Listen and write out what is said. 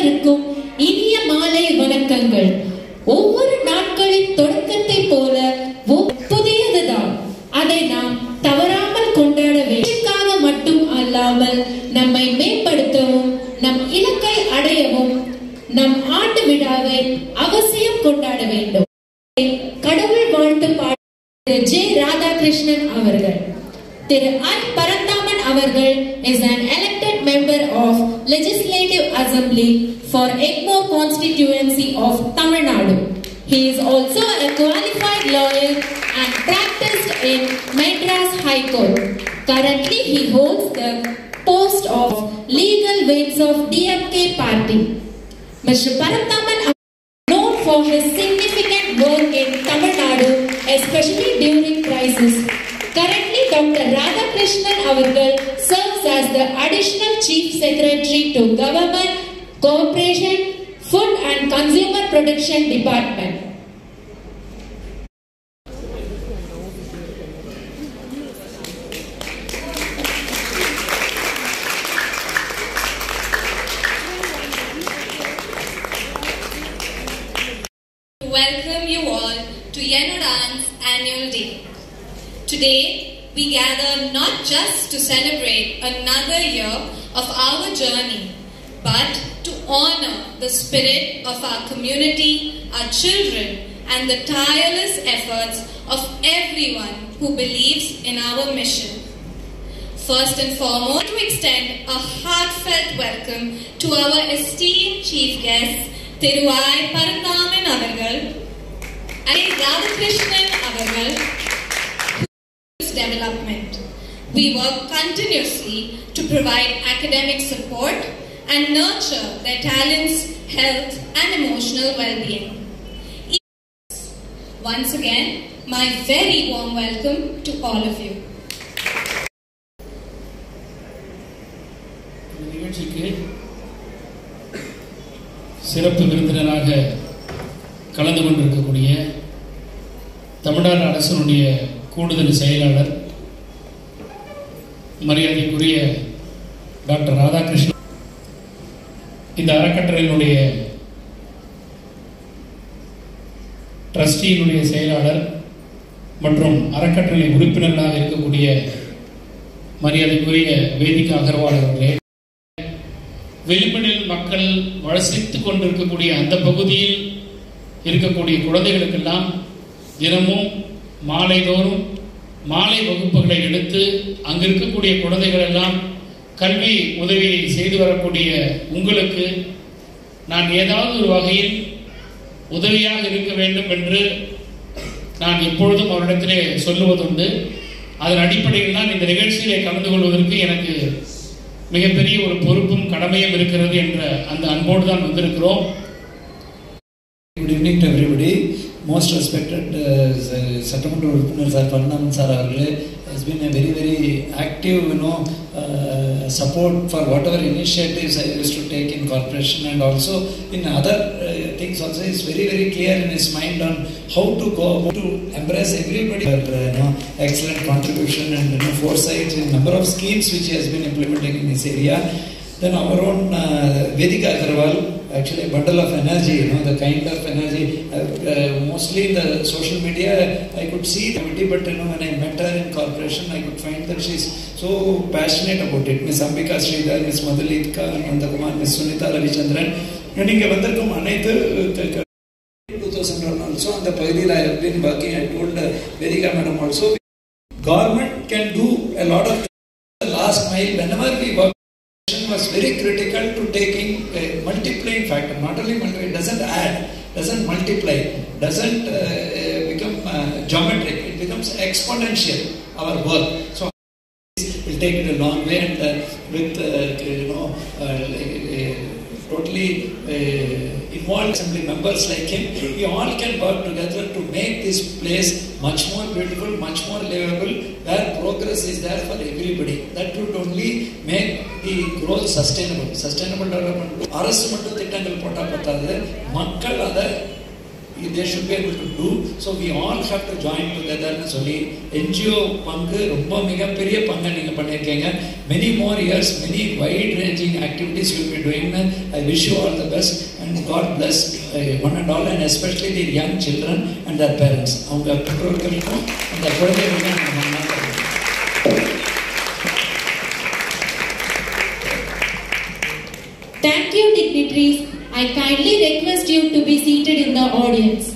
அனைவருக்கும் இனிய மாலை வணக்கங்கள். ஒவ்வொரு நாட்களின் தொடக்கத்தை போல புதியதுதான். அதை நாம் தவறாமல் கொண்டாட வேண்டியதுக்காக மட்டும் அல்லாமல் நம்மை மேம்படுத்தவும் நம் இலக்கை அடையவும் நம் ஆண்டு விழாவை அவசியம் கொண்டாட வேண்டும். கடவுள் வாழ்த்து பாட ஜே ராதாகிருஷ்ணன் அவர்கள். திரு அன் பரந்தாமன் அவர்கள் is an elected member of Legislative Assembly for Egmore constituency of Tamil Nadu. He is also a qualified lawyer and practiced in Madras High Court. Currently, he holds the post of legal wings of DMK party. Mr. Parandaman is known for his significant work in Tamil Nadu, especially during crisis. Currently, Dr. Radhakrishnan Avargal serves as the Additional Chief Secretary to Government, Corporation, Food and Consumer Protection Department. Welcome you all to Yenodan's annual day. Today, we gather not just to celebrate another year of our journey, but to honor the spirit of our community, our children, and the tireless efforts of everyone who believes in our mission. First and foremost, to extend a heartfelt welcome to our esteemed chief guests, Thiru I. Parandaman Avargal and Radhakrishnan Avargal. Development. We work continuously to provide academic support and nurture their talents, health and emotional well-being. Once again, my very warm welcome to all of you. நிகழ்ச்சிக்கு சிறப்பு விருந்தினராக கலந்து கொண்டிருக்கக்கூடிய தமிழ்நாடு அரசினுடைய கூடுதல் செயலாளர் மரியாதைக்குரிய doctor Radhakrishnan, இந்த அறக்கட்டளையினுடைய ட்ரஸ்டியினுடைய செயலாளர் மற்றும் அறக்கட்டளை உறுப்பினர்களாக இருக்கக்கூடிய மரியாதைக்குரிய வேதிகா அகர்வால் அவர்களே, வெளிப்படையில் மக்கள் வசித்துக் கொண்டிருக்கக்கூடிய அந்த பகுதியில் இருக்கக்கூடிய குழந்தைகளுக்கெல்லாம் தினமும் மாலைதோறும் மாலை வகுப்புகளை எடுத்து அங்கு இருக்கக்கூடிய குழந்தைகள் எல்லாம் கல்வி உதவியை செய்து வரக்கூடிய உங்களுக்கு நான் ஏதாவது ஒரு வகையில் உதவியாக இருக்க வேண்டும் என்று நான் எப்பொழுதும் அவரிடத்திலே சொல்லுவதுண்டு. அதன் அடிப்படையில் தான் இந்த நிகழ்ச்சியிலே கலந்து கொள்வதற்கு எனக்கு மிகப்பெரிய ஒரு பொறுப்பும் கடமையும் இருக்கிறது என்ற அந்த அன்போடு தான் வந்திருக்கிறோம். Good evening to everybody. Most respected Sattamandra Uruppinar Sir Parandaman Sir Avargal has been a very active support for whatever initiatives I used to take in corporation and also in other things also. Is very clear in his mind on how to go about to embrace everybody. Excellent contribution and foresight in number of schemes which he has been implementing in this area. Then our own Vedika Agarwal, actually a bundle of energy, the kind of energy, mostly in the social media I could see it, but when I met her in corporation I could find that she is so passionate about it. Miss Ambika Sridhar, Miss Madhulika Nandakumar, Miss Sunita Ravichandran, and in Vandarkum Anaitu 2001 also on the Pagdil I have been working. I told Vedika Madam also, government can do a lot of the last mile whenever we work. Was very critical to taking a multiplying factor. Not only multiply, it doesn't add, doesn't multiply, doesn't become geometric. It becomes exponential. Our work. So we'll take it a long way, and with totally involved assembly members like him, we all can work together to make this place much more beautiful, much more livable, where progress is there for everybody. That would only make the growth sustainable. Sustainable development. அரசு மட்டும் திட்டங்கள் போட்டா பத்தாது, மக்கள் அதை they should be able to do. So we all have to join together னு சொல்லி NGO பங்கு ரொம்ப மிகப்பெரிய பங்கு நீங்க பண்ணிருக்கீங்க. Many more years, many wide ranging activities you will be doing. I wish you all the best and God bless one and all, and especially the young children and their parents. அவங்க பெற்றோர்களுக்கும் அந்த குழந்தைகளுக்கும் Thank you, dignitaries. I kindly request you to be seated in the audience.